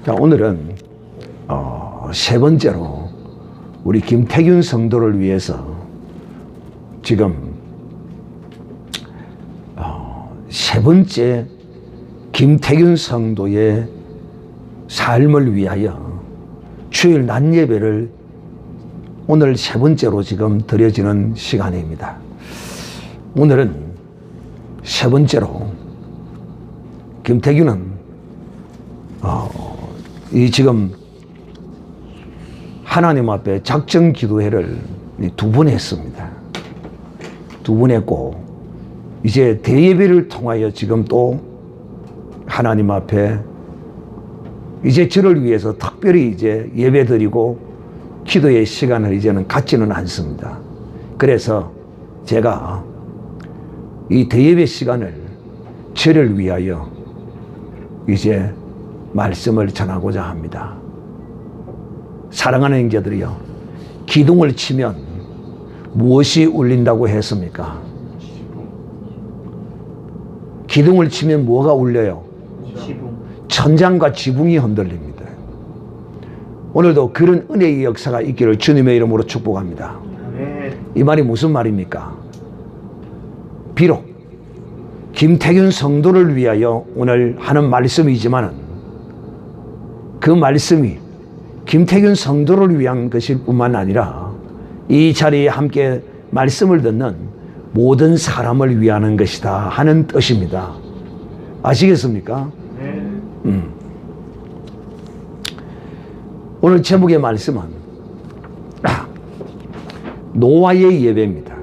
자, 오늘은 세 번째로 우리 김태균 성도를 위해서 지금 세 번째 김태균 성도의 삶을 위하여 주일 낮 예배를 오늘 세 번째로 지금 드려지는 시간입니다. 오늘은 세 번째로 김태균은 이 지금 하나님 앞에 작정 기도회를 두 번 했습니다. 두 번 했고 이제 대예배를 통하여 지금 또 하나님 앞에 이제 저를 위해서 특별히 이제 예배 드리고 기도의 시간을 이제는 갖지는 않습니다. 그래서 제가 이 대예배 시간을 저를 위하여 이제 말씀을 전하고자 합니다. 사랑하는 형제들이요, 기둥을 치면 무엇이 울린다고 했습니까? 기둥을 치면 뭐가 울려요? 천장과 지붕이 흔들립니다. 오늘도 그런 은혜의 역사가 있기를 주님의 이름으로 축복합니다. 이 말이 무슨 말입니까? 비록 김태균 성도를 위하여 오늘 하는 말씀이지만은 그 말씀이 김태균 성도를 위한 것일 뿐만 아니라 이 자리에 함께 말씀을 듣는 모든 사람을 위하는 것이다 하는 뜻입니다. 아시겠습니까? 오늘 제목의 말씀은 노아의 예배입니다.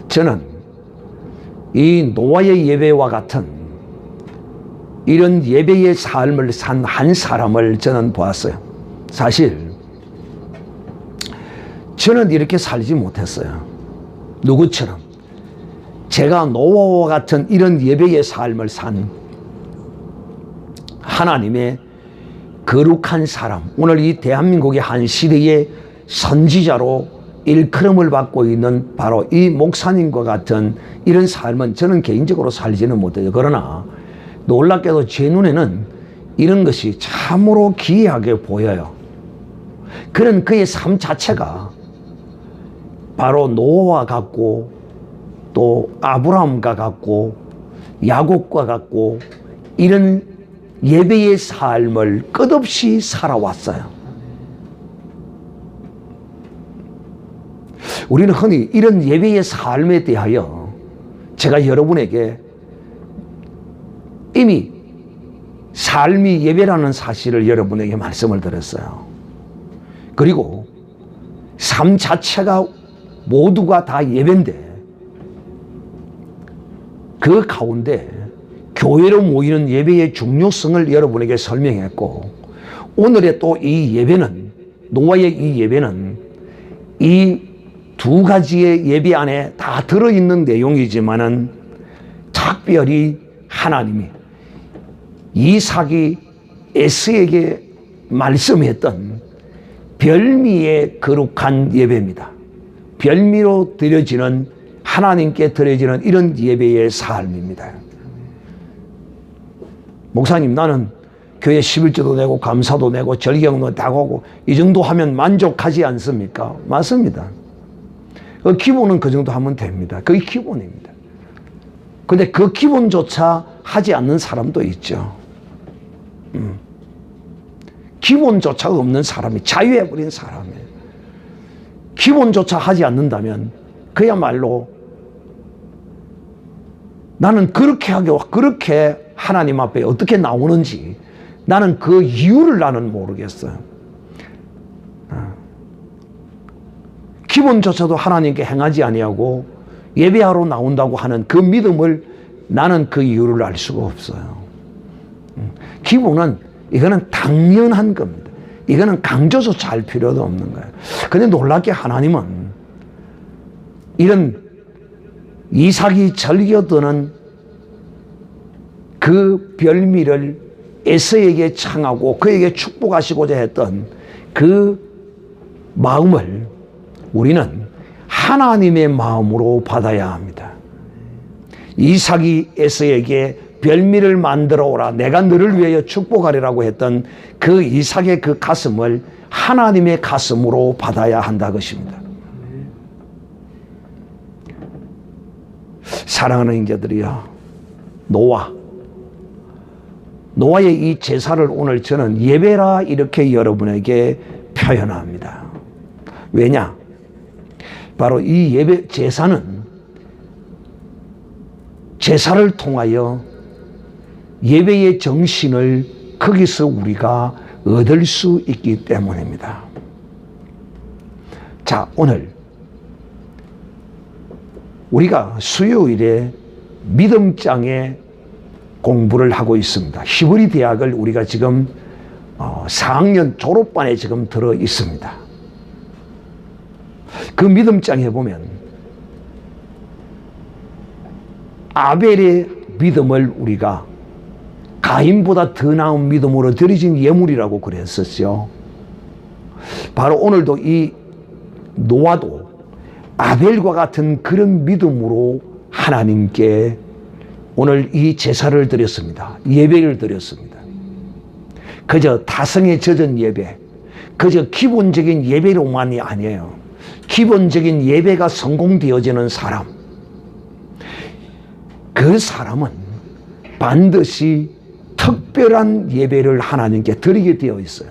저는 이 노아의 예배와 같은 이런 예배의 삶을 산 한 사람을 저는 보았어요. 사실 저는 이렇게 살지 못했어요. 누구처럼 제가 노아와 같은 이런 예배의 삶을 산 하나님의 거룩한 사람, 오늘 이 대한민국의 한 시대의 선지자로 일컬음을 받고 있는 바로 이 목사님과 같은 이런 삶은 저는 개인적으로 살지는 못해요. 그러나 놀랍게도 제 눈에는 이런 것이 참으로 기이하게 보여요. 그런 그의 삶 자체가 바로 노아와 같고 또 아브라함과 같고 야곱과 같고 이런 예배의 삶을 끝없이 살아왔어요. 우리는 흔히 이런 예배의 삶에 대하여 제가 여러분에게 이미 삶이 예배라는 사실을 여러분에게 말씀을 드렸어요. 그리고 삶 자체가 모두가 다 예배인데 그 가운데 교회로 모이는 예배의 중요성을 여러분에게 설명했고, 오늘의 또 이 예배는, 노아의 이 예배는 이 두 가지의 예배 안에 다 들어있는 내용이지만은 특별히 하나님이 이삭이 에스에게 말씀했던 별미의 거룩한 예배입니다. 별미로 드려지는, 하나님께 드려지는 이런 예배의 삶입니다. 목사님, 나는 교회 11조도 내고 감사도 내고 절기형도 다 하고 이 정도 하면 만족하지 않습니까? 맞습니다. 그 기본은 그 정도 하면 됩니다. 그게 기본입니다. 근데 그 기본조차 하지 않는 사람도 있죠. 기본조차 없는 사람이, 자유해버린 사람이에요. 기본조차 하지 않는다면 그야말로 나는 그렇게 하고 그렇게 하나님 앞에 어떻게 나오는지 나는 그 이유를 나는 모르겠어요. 기본조차도 하나님께 행하지 아니하고 예배하러 나온다고 하는 그 믿음을 나는 그 이유를 알 수가 없어요. 기본은 이거는 당연한 겁니다. 이거는 강조조차 할 필요도 없는 거예요. 근데 놀랍게 하나님은 이런 이삭이 즐겨드는 그 별미를 에서에게 청하고 그에게 축복하시고자 했던 그 마음을 우리는 하나님의 마음으로 받아야 합니다. 이삭이 에서에게 별미를 만들어 오라. 내가 너를 위하여 축복하리라고 했던 그 이삭의 그 가슴을 하나님의 가슴으로 받아야 한다 것입니다. 사랑하는 형제들이여, 노아의 이 제사를 오늘 저는 예배라 이렇게 여러분에게 표현합니다. 왜냐? 바로 이 예배 제사는 제사를 통하여 예배의 정신을 거기서 우리가 얻을 수 있기 때문입니다. 자, 오늘 우리가 수요일에 믿음장에 공부를 하고 있습니다. 히브리 대학을 우리가 지금 4학년 졸업반에 지금 들어 있습니다. 그 믿음장에 보면 아벨의 믿음을 우리가 가인보다 더 나은 믿음으로 드려진 예물이라고 그랬었죠. 바로 오늘도 이 노아도 아벨과 같은 그런 믿음으로 하나님께 오늘 이 제사를 드렸습니다. 예배를 드렸습니다. 그저 다성에 젖은 예배, 그저 기본적인 예배로만이 아니에요. 기본적인 예배가 성공되어지는 사람, 그 사람은 반드시 특별한 예배를 하나님께 드리게 되어 있어요.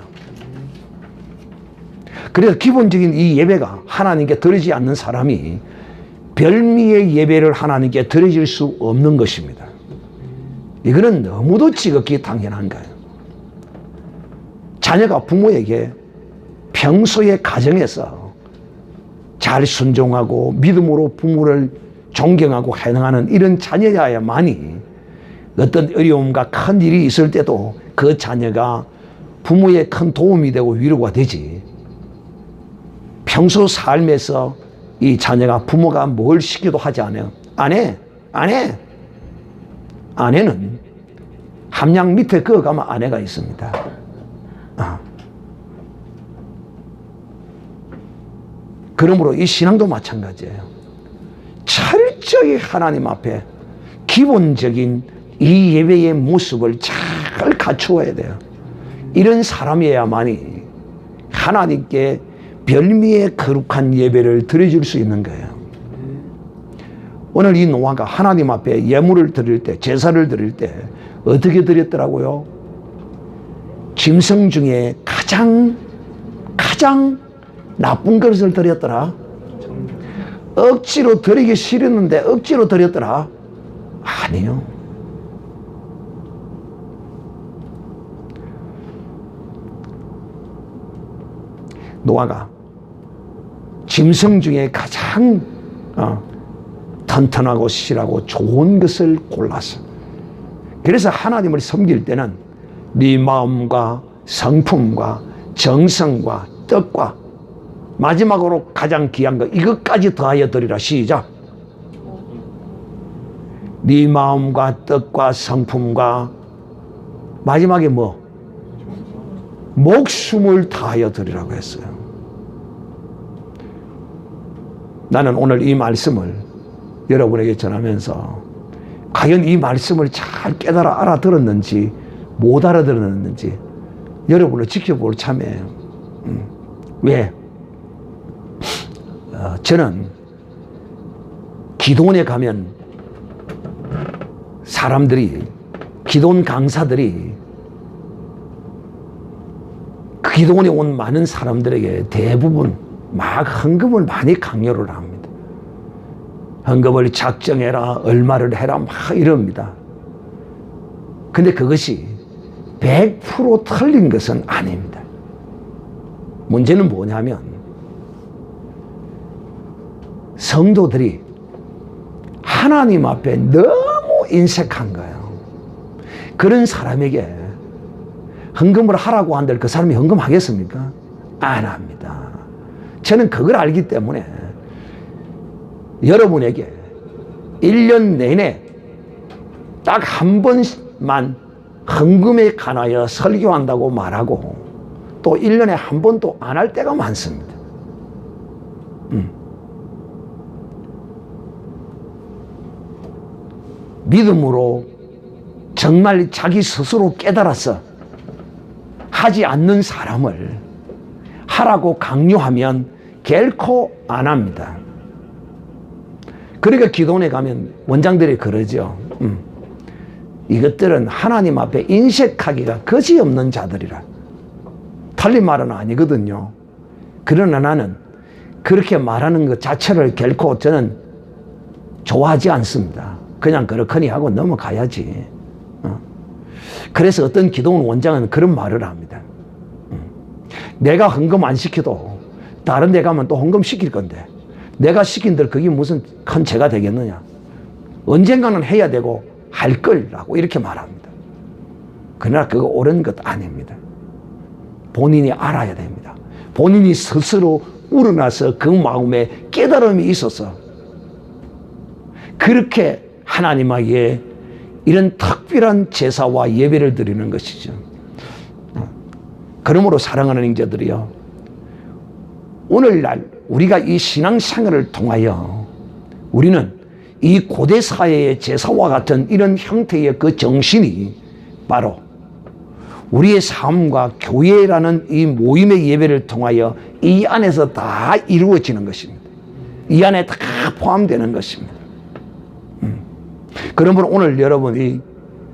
그래서 기본적인 이 예배가 하나님께 드리지 않는 사람이 별미의 예배를 하나님께 드려질 수 없는 것입니다. 이거는 너무도 지극히 당연한 거예요. 자녀가 부모에게 평소의 가정에서 잘 순종하고 믿음으로 부모를 존경하고 행하는 이런 자녀야만이 어떤 어려움과 큰 일이 있을 때도 그 자녀가 부모의 큰 도움이 되고 위로가 되지, 평소 삶에서 이 자녀가 부모가 뭘 시켜도 하지 않아요. 안 해. 아내는 함량 밑에 그어가면 아내가 있습니다. 그러므로 이 신앙도 마찬가지예요. 철저히 하나님 앞에 기본적인 이 예배의 모습을 잘 갖추어야 돼요. 이런 사람이어야만이 하나님께 별미의 거룩한 예배를 드려줄 수 있는 거예요. 오늘 이 노아가 하나님 앞에 예물을 드릴 때, 제사를 드릴 때 어떻게 드렸더라고요? 짐승 중에 가장 나쁜 것을 드렸더라. 억지로 드리기 싫었는데 억지로 드렸더라. 아니요. 노아가 짐승 중에 가장 튼튼하고 실하고 좋은 것을 골랐어. 그래서 하나님을 섬길 때는 네 마음과 성품과 정성과 뜻과 마지막으로 가장 귀한 거 이것까지 더하여 드리라. 시작. 네 마음과 뜻과 성품과 마지막에 뭐? 목숨을 다하여 드리라고 했어요. 나는 오늘 이 말씀을 여러분에게 전하면서 과연 이 말씀을 잘 깨달아 알아들었는지 못 알아들었는지 여러분을 지켜볼 참이에요. 왜? 저는 기도원에 가면 사람들이, 기도원 강사들이 그 기도원에 온 많은 사람들에게 대부분 막 헌금을 많이 강요를 합니다. 헌금을 작정해라, 얼마를 해라 막 이럽니다. 근데 그것이 100% 틀린 것은 아닙니다. 문제는 뭐냐면 성도들이 하나님 앞에 너무 인색한 거예요. 그런 사람에게 헌금을 하라고 한들 그 사람이 헌금하겠습니까? 안 합니다. 저는 그걸 알기 때문에 여러분에게 1년 내내 딱 한 번만 헌금에 관하여 설교한다고 말하고 또 1년에 한 번도 안 할 때가 많습니다. 믿음으로 정말 자기 스스로 깨달아서 하지 않는 사람을 하라고 강요하면 결코 안 합니다. 그러니까 기도원에 가면 원장들이 그러죠. 이것들은 하나님 앞에 인색하기가 거지없는 자들이라. 틀린 말은 아니거든요. 그러나 나는 그렇게 말하는 것 자체를 결코 저는 좋아하지 않습니다. 그냥 그렇거니 하고 넘어가야지. 그래서 어떤 기도원 원장은 그런 말을 합니다. 내가 헌금 안 시켜도 다른 데 가면 또 헌금 시킬 건데 내가 시킨들 그게 무슨 큰 죄가 되겠느냐. 언젠가는 해야 되고 할 거라고 이렇게 말합니다. 그러나 그거 옳은 것 아닙니다. 본인이 알아야 됩니다. 본인이 스스로 우러나서 그 마음에 깨달음이 있어서 그렇게 하나님에게 이런 특별한 제사와 예배를 드리는 것이죠. 그러므로 사랑하는 형제들이요, 오늘날 우리가 이 신앙생활을 통하여 우리는 이 고대 사회의 제사와 같은 이런 형태의 그 정신이 바로 우리의 삶과 교회라는 이 모임의 예배를 통하여 이 안에서 다 이루어지는 것입니다. 이 안에 다 포함되는 것입니다. 그러므로 오늘 여러분이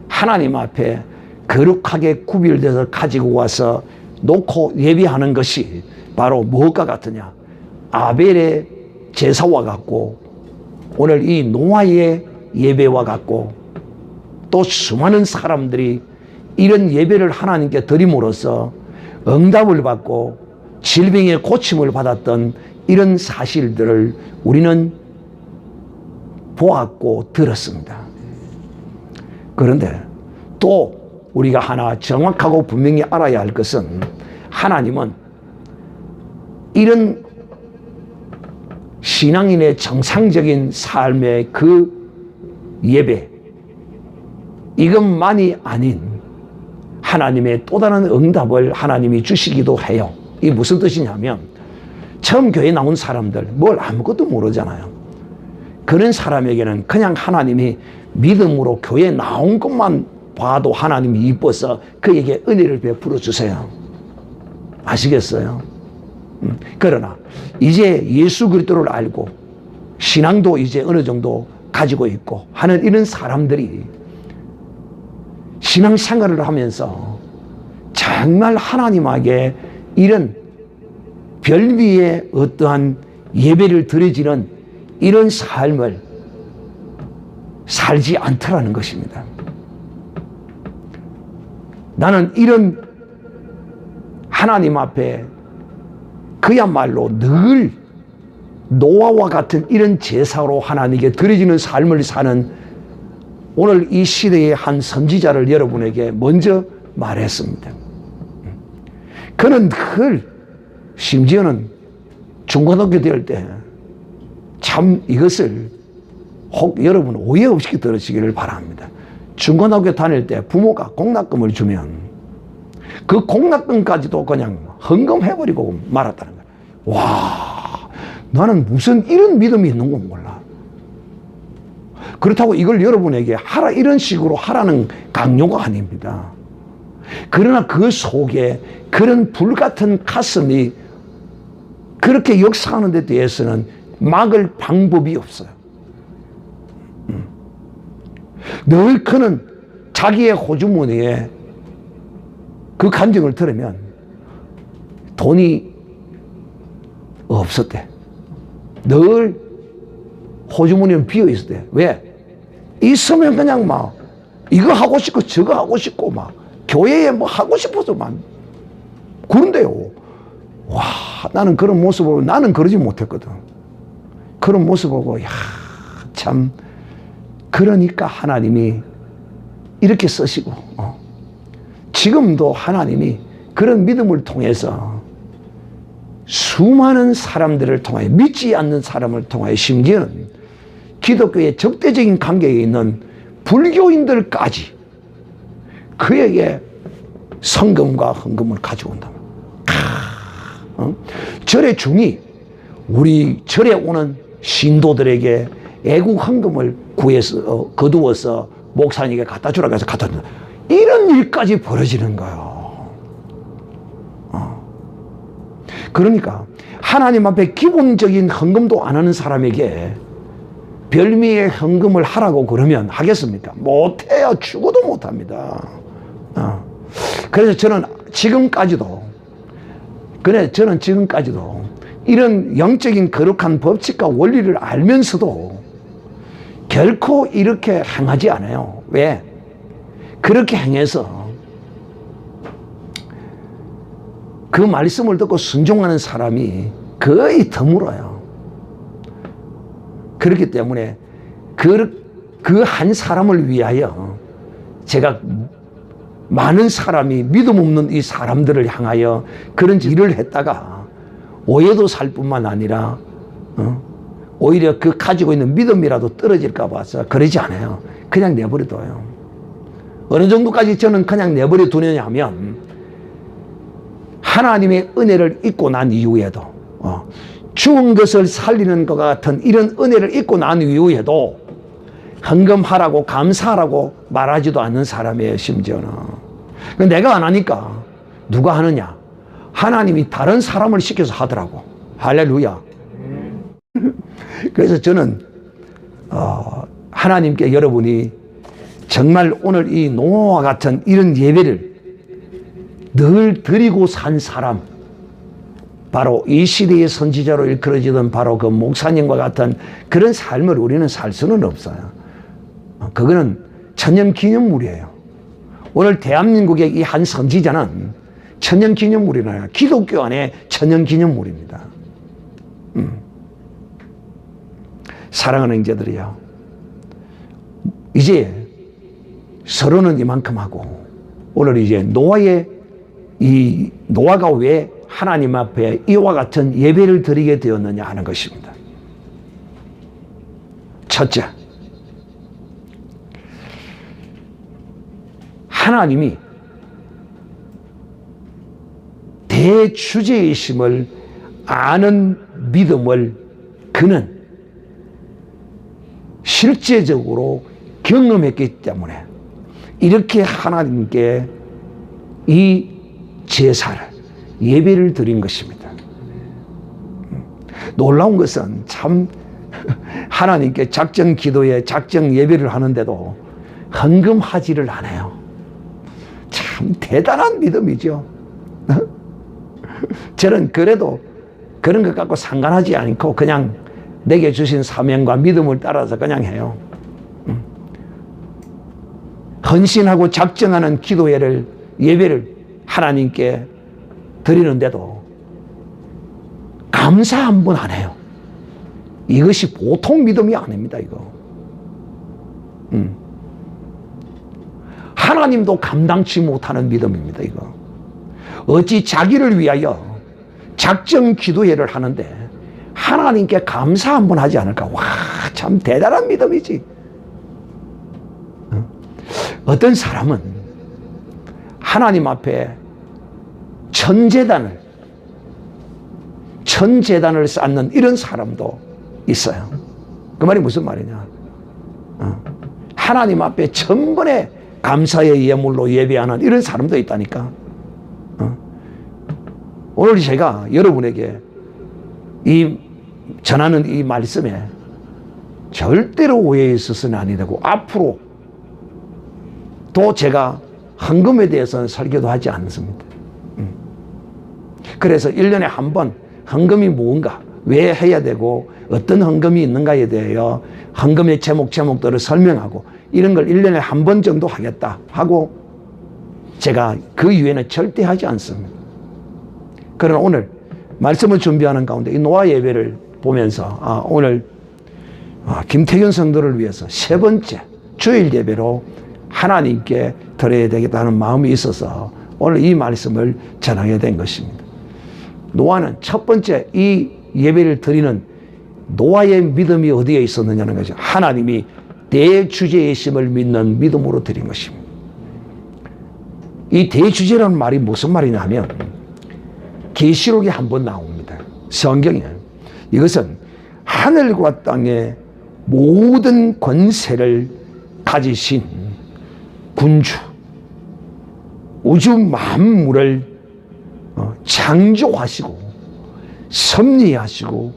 하나님 앞에 거룩하게 구별돼서 가지고 와서 놓고 예배하는 것이 바로 무엇과 같으냐? 아벨의 제사와 같고 오늘 이 노아의 예배와 같고 또 수많은 사람들이 이런 예배를 하나님께 드림으로써 응답을 받고 질병의 고침을 받았던 이런 사실들을 우리는 보았고 들었습니다. 그런데 또 우리가 하나 정확하고 분명히 알아야 할 것은 하나님은 이런 신앙인의 정상적인 삶의 그 예배, 이것만이 아닌 하나님의 또 다른 응답을 하나님이 주시기도 해요. 이게 무슨 뜻이냐면 처음 교회 나온 사람들 뭘 아무것도 모르잖아요. 그런 사람에게는 그냥 하나님이 믿음으로 교회 나온 것만 봐도 하나님이 이뻐서 그에게 은혜를 베풀어 주세요. 아시겠어요? 그러나 이제 예수 그리스도를 알고 신앙도 이제 어느 정도 가지고 있고 하는 이런 사람들이 신앙생활을 하면서 정말 하나님에게 이런 별미의 어떠한 예배를 드려지는 이런 삶을 살지 않더라는 것입니다. 나는 이런 하나님 앞에 그야말로 늘 노아와 같은 이런 제사로 하나님께 드려지는 삶을 사는 오늘 이 시대의 한 선지자를 여러분에게 먼저 말했습니다. 그는 늘 심지어는 중고등학교 될 때 참 이것을 혹 여러분 오해 없이 들으시기를 바랍니다. 중고등학교 다닐 때 부모가 공납금을 주면 그 공납금까지도 그냥 헌금해버리고 말았다는 거예요. 와, 나는 무슨 이런 믿음이 있는 건 몰라. 그렇다고 이걸 여러분에게 하라 이런 식으로 하라는 강요가 아닙니다. 그러나 그 속에 그런 불같은 가슴이 그렇게 역사하는 데 대해서는 막을 방법이 없어요. 늘 그는 자기의 호주머니에 그 간증을 들으면 돈이 없었대. 늘 호주머니는 비어 있었대. 왜? 있으면 그냥 막 이거 하고 싶고 저거 하고 싶고 막 교회에 뭐 하고 싶어서 막 그런데요. 와, 나는 그런 모습 보고 나는 그러지 못했거든. 그런 모습 보고 야, 참 그러니까 하나님이 이렇게 쓰시고 지금도 하나님이 그런 믿음을 통해서 수많은 사람들을 통하여 믿지 않는 사람을 통하여 심지어는 기독교의 적대적인 관계에 있는 불교인들까지 그에게 성금과 헌금을 가져온다. 절의 중이 우리 절에 오는 신도들에게 애국 헌금을 구해서 거두어서 목사님에게 갖다 주라고 해서 갖다 준다. 이런 일까지 벌어지는 거예요. 그러니까 하나님 앞에 기본적인 헌금도 안 하는 사람에게 별미의 헌금을 하라고 그러면 하겠습니까? 못해요. 죽어도 못합니다. 그래서 저는 지금까지도 이런 영적인 거룩한 법칙과 원리를 알면서도 결코 이렇게 행하지 않아요. 왜? 그렇게 행해서 그 말씀을 듣고 순종하는 사람이 거의 드물어요. 그렇기 때문에 그 한 사람을 위하여 제가 많은 사람이 믿음 없는 이 사람들을 향하여 그런 일을 했다가 오해도 살 뿐만 아니라 오히려 그 가지고 있는 믿음이라도 떨어질까 봐서 그러지 않아요. 그냥 내버려둬요. 어느 정도까지 저는 그냥 내버려 두느냐 하면 하나님의 은혜를 잊고 난 이후에도 죽은 것을 살리는 것 같은 이런 은혜를 잊고 난 이후에도 헌금하라고 감사하라고 말하지도 않는 사람이에요. 심지어는 내가 안 하니까 누가 하느냐? 하나님이 다른 사람을 시켜서 하더라고. 할렐루야. 그래서 저는 하나님께 여러분이 정말 오늘 이 노아와 같은 이런 예배를 늘 드리고 산 사람, 바로 이 시대의 선지자로 일컬어지던 바로 그 목사님과 같은 그런 삶을 우리는 살 수는 없어요. 그거는 천년기념물이에요. 오늘 대한민국의 이 한 선지자는 천년기념물이나요. 기독교 안에 천년기념물입니다. 사랑하는 형제들이요, 이제 서로는 이만큼 하고 오늘 이제 노아가 왜 하나님 앞에 이와 같은 예배를 드리게 되었느냐 하는 것입니다. 첫째, 하나님이 대주제이심을 아는 믿음을 그는 실제적으로 경험했기 때문에 이렇게 하나님께 이 제사를, 예배를 드린 것입니다. 놀라운 것은 참 하나님께 작정 기도에 작정 예배를 하는데도 헌금하지를 않아요. 참 대단한 믿음이죠. 저는 그래도 그런 것 갖고 상관하지 않고 그냥 내게 주신 사명과 믿음을 따라서 그냥 해요. 헌신하고 작정하는 기도회를, 예배를 하나님께 드리는데도 감사 한 번 안 해요. 이것이 보통 믿음이 아닙니다, 이거. 하나님도 감당치 못하는 믿음입니다, 이거. 어찌 자기를 위하여 작정 기도회를 하는데 하나님께 감사 한 번 하지 않을까? 와, 참 대단한 믿음이지. 어떤 사람은 하나님 앞에 천재단을 쌓는 이런 사람도 있어요. 그 말이 무슨 말이냐? 하나님 앞에 천번에 감사의 예물로 예배하는 이런 사람도 있다니까. 오늘 제가 여러분에게 전하는 이 말씀에 절대로 오해에 있어서는 아니 되고, 앞으로 또 제가 헌금에 대해서는 설교도 하지 않습니다. 그래서 1년에 한 번 헌금이 뭔가, 왜 해야 되고 어떤 헌금이 있는가에 대하여 헌금의 제목들을 설명하고 이런 걸 1년에 한 번 정도 하겠다 하고 제가 그 이후에는 절대 하지 않습니다. 그러나 오늘 말씀을 준비하는 가운데 이 노아 예배를 보면서 오늘 김태균 성도를 위해서 세 번째 주일 예배로 하나님께 드려야 되겠다는 마음이 있어서 오늘 이 말씀을 전하게 된 것입니다. 노아는 첫 번째 이 예배를 드리는 노아의 믿음이 어디에 있었느냐는 거죠. 하나님이 대주제이심을 믿는 믿음으로 드린 것입니다. 이 대주제라는 말이 무슨 말이냐 하면 계시록에 한번 나옵니다. 성경에. 이것은 하늘과 땅의 모든 권세를 가지신 군주, 우주 만물을 창조하시고 섭리하시고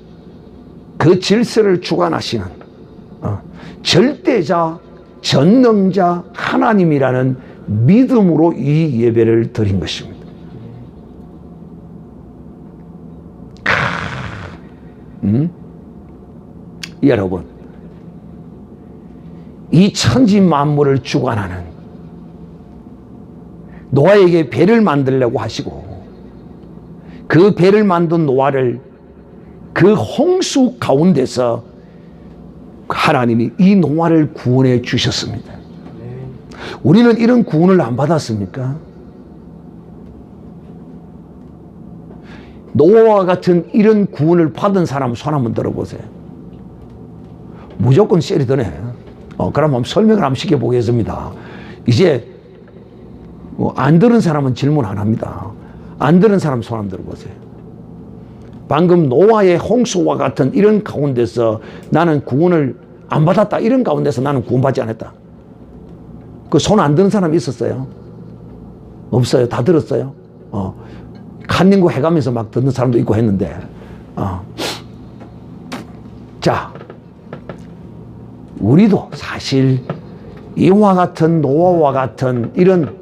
그 질서를 주관하시는 절대자, 전능자 하나님이라는 믿음으로 이 예배를 드린 것입니다. 여러분, 이 천지 만물을 주관하는 노아에게 배를 만들려고 하시고 그 배를 만든 노아를 그 홍수 가운데서 하나님이 이 노아를 구원해 주셨습니다. 우리는 이런 구원을 안 받았습니까? 노아와 같은 이런 구원을 받은 사람 손 한번 들어보세요. 무조건 셀이더네. 그럼 한번 설명을 한번 시켜보겠습니다. 이제 안 들은 사람은 질문 안 합니다. 안 들은 사람 손 한번 들어보세요. 방금 노아의 홍수와 같은 이런 가운데서 나는 구원을 안 받았다. 이런 가운데서 나는 구원받지 않았다. 그 손 안 드는 사람 있었어요? 없어요. 다 들었어요? 칸닝고 해가면서 막 듣는 사람도 있고 했는데, 자, 우리도 사실 이와 같은 노아와 같은 이런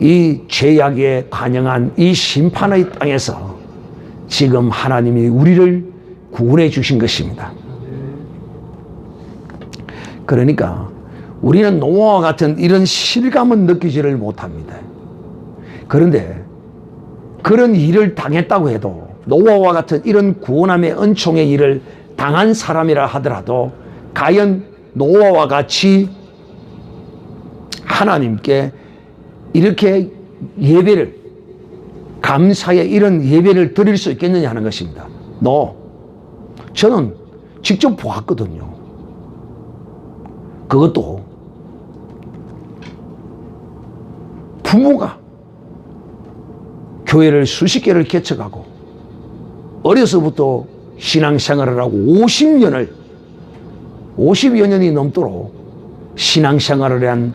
이 죄악에 관영한 이 심판의 땅에서 지금 하나님이 우리를 구원해 주신 것입니다. 그러니까 우리는 노아와 같은 이런 실감은 느끼지를 못합니다. 그런데 그런 일을 당했다고 해도 노아와 같은 이런 구원함의 은총의 일을 당한 사람이라 하더라도 과연 노아와 같이 하나님께 이렇게 예배를, 감사의 이런 예배를 드릴 수 있겠느냐 하는 것입니다. 저는 직접 보았거든요. 그것도 부모가 교회를 수십 개를 개척하고 어려서부터 신앙생활을 하고 50여 년이 넘도록 신앙생활을 한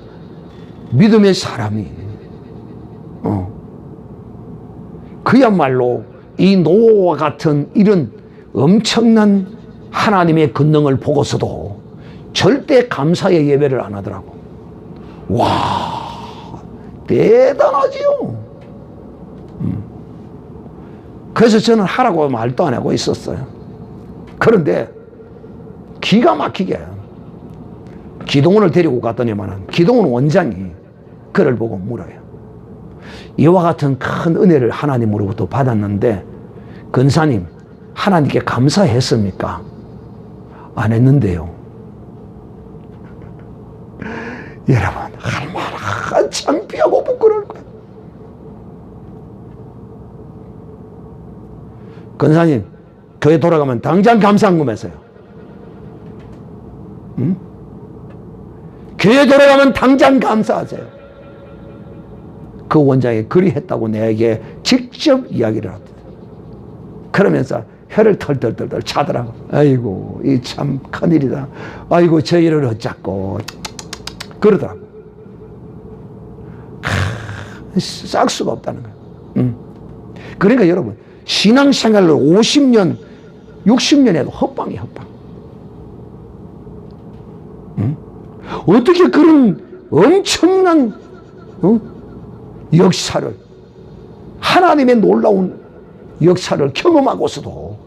믿음의 사람이 그야말로 이 노아와 같은 이런 엄청난 하나님의 권능을 보고서도 절대 감사의 예배를 안 하더라고. 와, 대단하지요. 그래서 저는 하라고 말도 안 하고 있었어요. 그런데 기가 막히게 기동원을 데리고 갔더니만 기동원 원장이 그를 보고 물어요. 이와 같은 큰 은혜를 하나님으로부터 받았는데 근사님 하나님께 감사했습니까? 안 했는데요. 여러분 얼마나 창피하고 부끄러울 거예요. 근사님 교회 돌아가면 당장 감사한금했어요. 응? 교회 돌아가면 당장 감사하세요. 그 원장이 그리 했다고 내게 직접 이야기를 하더라고요. 그러면서 혀를 털털털 차더라고. 아이고 이 참 큰일이다. 아이고 저 일을 어쩌고 그러더라고. 싹 수가 없다는 거예요. 그러니까 여러분 신앙생활을 50년 60년 해도 헛방이에요. 헛방. 어떻게 그런 엄청난 역사를 하나님의 놀라운 역사를 경험하고서도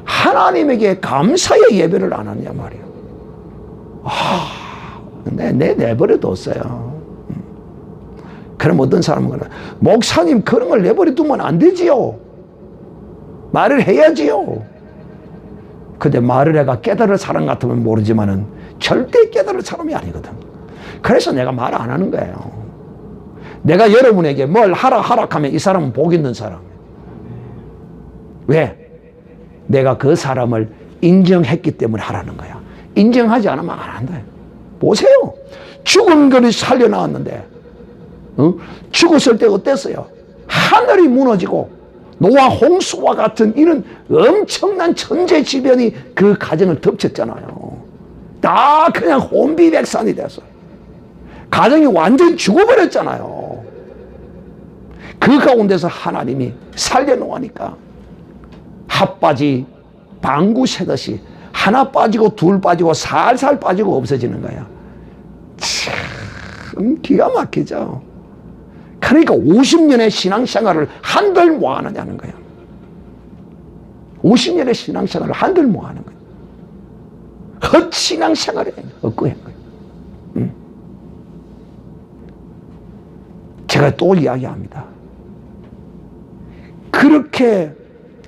하나님에게 감사의 예배를 안 하냐 말이에요. 내버려뒀어요. 그럼 어떤 사람은 그래, 목사님 그런 걸 내버려 두면 안 되지요. 말을 해야지요. 근데 말을 해가 깨달을 사람 같으면 모르지만은 절대 깨달을 사람이 아니거든. 그래서 내가 말 안 하는 거예요. 내가 여러분에게 뭘 하라 하면 이 사람은 복 있는 사람이에요. 왜? 내가 그 사람을 인정했기 때문에 하라는 거야. 인정하지 않으면 안 한다. 보세요. 죽은 거를 살려나왔는데 죽었을 때 어땠어요? 하늘이 무너지고 노아 홍수와 같은 이런 엄청난 천재지변이 그 가정을 덮쳤잖아요. 다 그냥 혼비백산이 됐어요. 가정이 완전히 죽어버렸잖아요. 그 가운데서 하나님이 살려놓으니까 핫바지 방구 새듯이 하나 빠지고 둘 빠지고 살살 빠지고 없어지는 거야. 참 기가 막히죠. 그러니까 50년의 신앙생활을 한들 뭐 하느냐는 거야. 50년의 신앙생활을 한들 뭐 하는 거야. 헛신앙생활이 헛거인 거야. 응? 제가 또 이야기합니다. 그렇게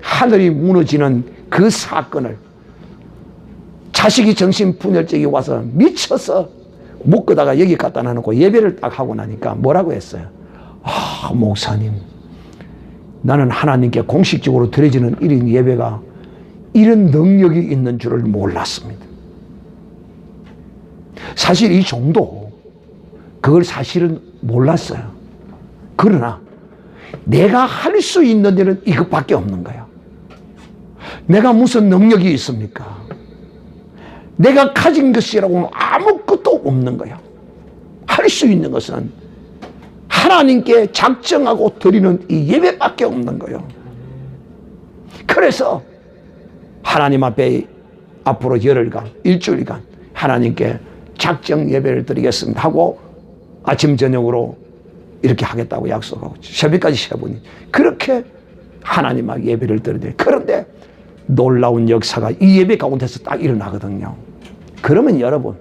하늘이 무너지는 그 사건을 자식이 정신분열증이 와서 미쳐서 묶어다가 여기 갖다 놔놓고 예배를 딱 하고 나니까 뭐라고 했어요? 아, 목사님, 나는 하나님께 공식적으로 드려지는 이런 예배가 이런 능력이 있는 줄을 몰랐습니다. 사실 이 정도 그걸 사실은 몰랐어요. 그러나 내가 할 수 있는 일은 이것밖에 없는 거야. 내가 무슨 능력이 있습니까? 내가 가진 것이라고는 아무것도 없는 거야. 할 수 있는 것은 하나님께 작정하고 드리는 이 예배밖에 없는 거예요. 그래서 하나님 앞에 앞으로 열흘간, 일주일간 하나님께 작정 예배를 드리겠습니다 하고 아침 저녁으로 이렇게 하겠다고 약속하고 새벽까지 세보니 그렇게 하나님 앞에 예배를 드려야. 그런데 놀라운 역사가 이 예배 가운데서 딱 일어나거든요. 그러면 여러분,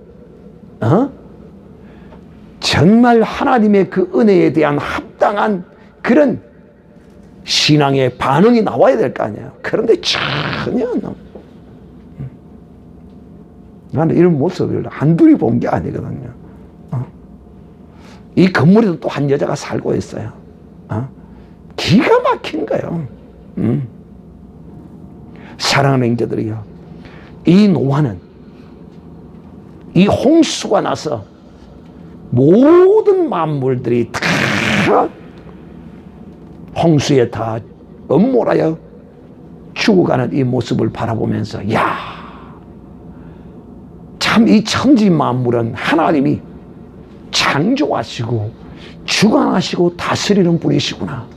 정말 하나님의 그 은혜에 대한 합당한 그런 신앙의 반응이 나와야 될 거 아니에요. 그런데 전혀 나는 이런 모습을 한둘이 본 게 아니거든요. 이 건물에도 또 한 여자가 살고 있어요. 기가 막힌 거예요. 사랑하는 형제들이요, 이 노아는 이 홍수가 나서 모든 만물들이 다 홍수에 다 엄몰하여 죽어가는 이 모습을 바라보면서 야, 참 이 천지 만물은 하나님이 창조하시고 주관하시고 다스리는 분이시구나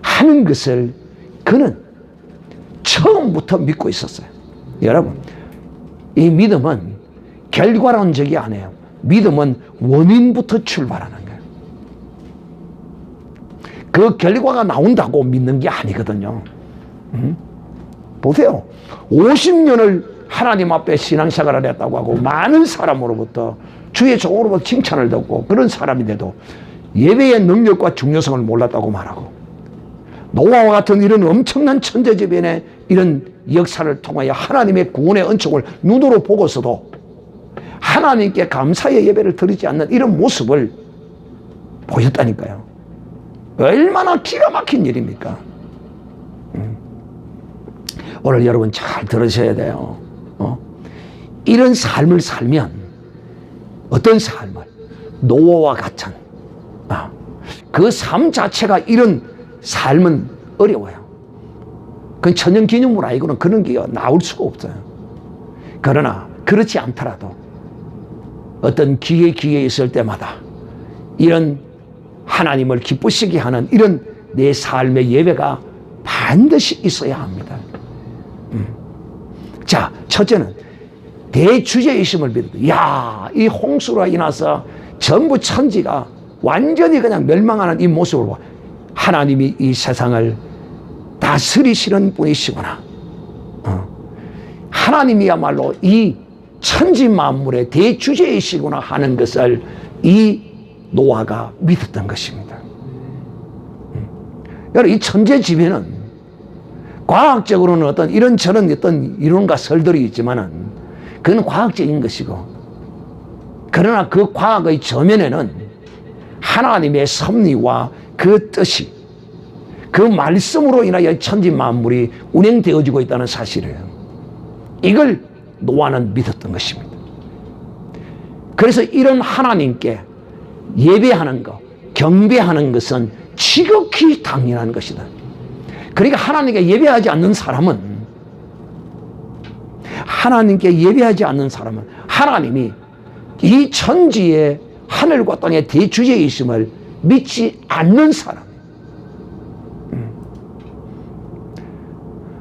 하는 것을 그는 처음부터 믿고 있었어요. 여러분, 이 믿음은 결과론적이 아니에요. 믿음은 원인부터 출발하는 거예요. 그 결과가 나온다고 믿는 게 아니거든요. 보세요. 50년을 하나님 앞에 신앙생활을 했다고 하고 많은 사람으로부터 주의 종으로부터 칭찬을 듣고 그런 사람인데도 예배의 능력과 중요성을 몰랐다고 말하고, 노아와 같은 이런 엄청난 천재지변의 이런 역사를 통하여 하나님의 구원의 은총을 눈으로 보고서도 하나님께 감사의 예배를 드리지 않는 이런 모습을 보였다니까요. 얼마나 기가 막힌 일입니까? 오늘 여러분 잘 들으셔야 돼요. 이런 삶을 살면, 어떤 삶을, 노아와 같은 그 삶 자체가, 이런 삶은 어려워요. 그건 천연기념물 아니고는 그런 게 나올 수가 없어요. 그러나 그렇지 않더라도 어떤 기회에 있을 때마다 이런 하나님을 기쁘시게 하는 이런 내 삶의 예배가 반드시 있어야 합니다. 자, 첫째는 대주제의심을 믿어도, 야, 이 홍수로 인해서 전부 천지가 완전히 그냥 멸망하는 이 모습을 봐. 하나님이 이 세상을 다스리시는 분이시구나. 하나님이야말로 이 천지 만물의 대주제이시구나 하는 것을 이 노아가 믿었던 것입니다. 여러분, 이 천재지변은 과학적으로는 어떤 이런저런 어떤 이론과 설들이 있지만은 그건 과학적인 것이고, 그러나 그 과학의 저면에는 하나님의 섭리와 그 뜻이, 그 말씀으로 인하여 천지 만물이 운행되어지고 있다는 사실이에요. 이걸 노아는 믿었던 것입니다. 그래서 이런 하나님께 예배하는 것, 경배하는 것은 지극히 당연한 것이다. 그러니까 하나님께 예배하지 않는 사람은, 하나님께 예배하지 않는 사람은 하나님이 이 천지에 하늘과 땅의 대주제이심을 믿지 않는 사람.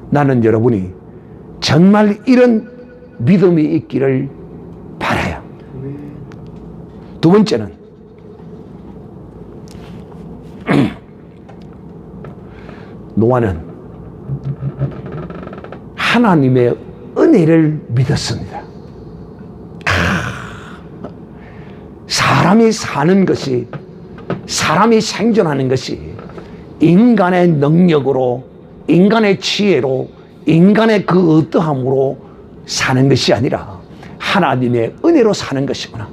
나는 여러분이 정말 이런 믿음이 있기를 바라요. 두 번째는 노아는 하나님의 은혜를 믿었습니다. 사람이 사는 것이, 사람이 생존하는 것이 인간의 능력으로, 인간의 지혜로, 인간의 그 어떠함으로 사는 것이 아니라 하나님의 은혜로 사는 것이구나.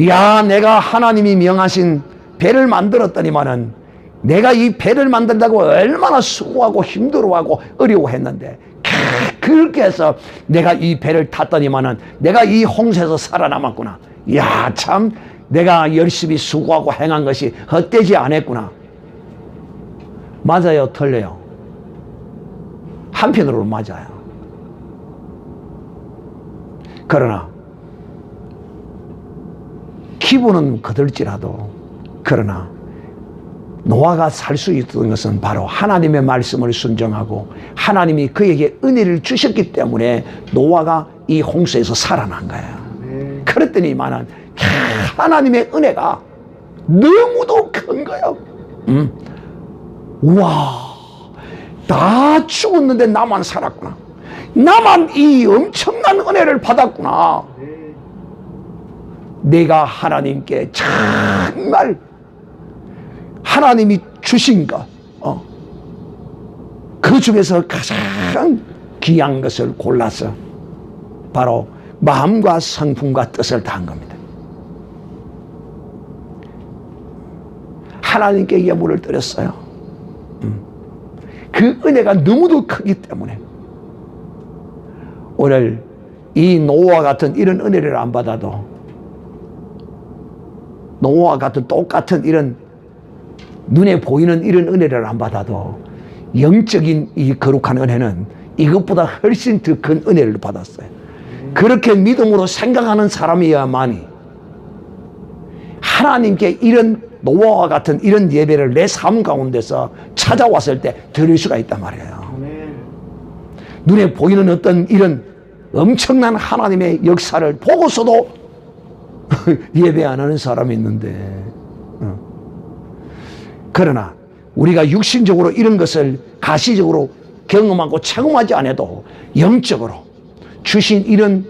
야, 내가 하나님이 명하신 배를 만들었더니만은 내가 이 배를 만든다고 얼마나 수고하고 힘들어하고 어려워했는데, 그렇게 해서 내가 이 배를 탔더니만은 내가 이 홍수에서 살아남았구나. 야, 참 내가 열심히 수고하고 행한 것이 헛되지 않았구나. 맞아요, 틀려요? 한편으로는 맞아요. 그러나 기분은 거들지라도, 그러나 노아가 살 수 있던 것은 바로 하나님의 말씀을 순종하고 하나님이 그에게 은혜를 주셨기 때문에 노아가 이 홍수에서 살아난 거예요. 그랬더니만은 하나님의 은혜가 너무도 큰 거예요. 와, 다 죽었는데 나만 살았구나. 나만 이 엄청난 은혜를 받았구나. 내가 하나님께 정말 하나님이 주신 것, 그 중에서 가장 귀한 것을 골라서 바로 마음과 성품과 뜻을 다한 겁니다. 하나님께 예물을 드렸어요. 그 은혜가 너무도 크기 때문에 오늘 이 노아와 같은 이런 은혜를 안 받아도, 노아와 같은 똑같은 이런 눈에 보이는 이런 은혜를 안 받아도 영적인 이 거룩한 은혜는 이것보다 훨씬 더 큰 은혜를 받았어요. 그렇게 믿음으로 생각하는 사람이야만이 하나님께 이런 노아와 같은 이런 예배를 내 삶 가운데서 찾아왔을 때 드릴 수가 있단 말이에요. 눈에 보이는 어떤 이런 엄청난 하나님의 역사를 보고서도 예배 안 하는 사람이 있는데, 그러나 우리가 육신적으로 이런 것을 가시적으로 경험하고 체험하지 않아도 영적으로 주신 이런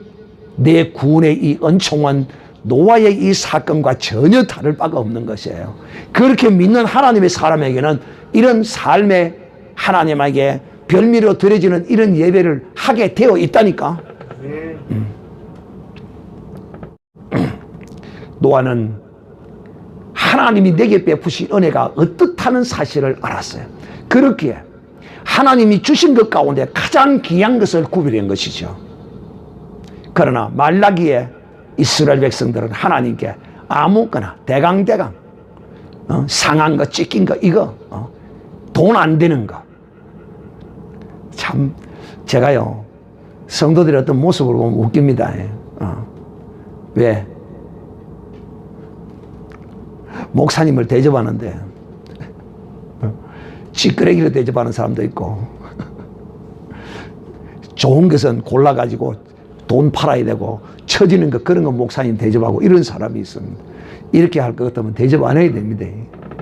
내 구원의 이 은총은 노아의 이 사건과 전혀 다를 바가 없는 것이에요. 그렇게 믿는 하나님의 사람에게는 이런 삶의 하나님에게 별미로 드려지는 이런 예배를 하게 되어 있다니까. 노아는 하나님이 내게 베푸신 은혜가 어떻다는 사실을 알았어요. 그렇기에 하나님이 주신 것 가운데 가장 귀한 것을 구별한 것이죠. 그러나 말라기에 이스라엘 백성들은 하나님께 아무거나 대강대강 상한 거, 찢긴 거, 이거 돈 안 되는 거, 참 제가요 성도들의 어떤 모습을 보면 웃깁니다. 왜? 목사님을 대접하는데 찌끄레기로 대접하는 사람도 있고, 좋은 것은 골라가지고 돈 팔아야 되고 처지는 거, 그런 거 목사님 대접하고 이런 사람이 있습니다. 이렇게 할 것 같으면 대접 안 해야 됩니다.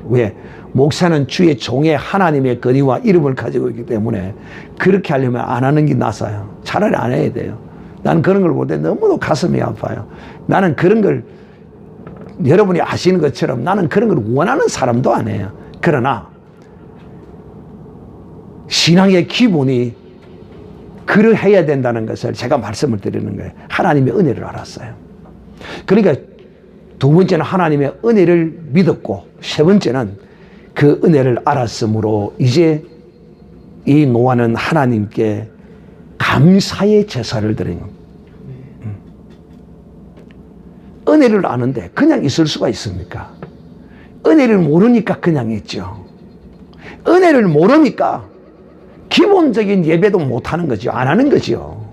왜? 목사는 주의 종의 하나님의 권위와 이름을 가지고 있기 때문에 그렇게 하려면 안 하는 게 낫아요. 차라리 안 해야 돼요. 나는 그런 걸 볼 때 너무도 가슴이 아파요. 나는 그런 걸, 여러분이 아시는 것처럼 나는 그런 걸 원하는 사람도 아니에요. 그러나 신앙의 기본이 그러해야 된다는 것을 제가 말씀을 드리는 거예요. 하나님의 은혜를 알았어요. 그러니까 두 번째는 하나님의 은혜를 믿었고, 세 번째는 그 은혜를 알았으므로 이제 이 노아는 하나님께 감사의 제사를 드리는 겁니다. 은혜를 아는데 그냥 있을 수가 있습니까? 은혜를 모르니까 그냥 있죠. 은혜를 모르니까 기본적인 예배도 못하는 거죠. 안 하는 거죠.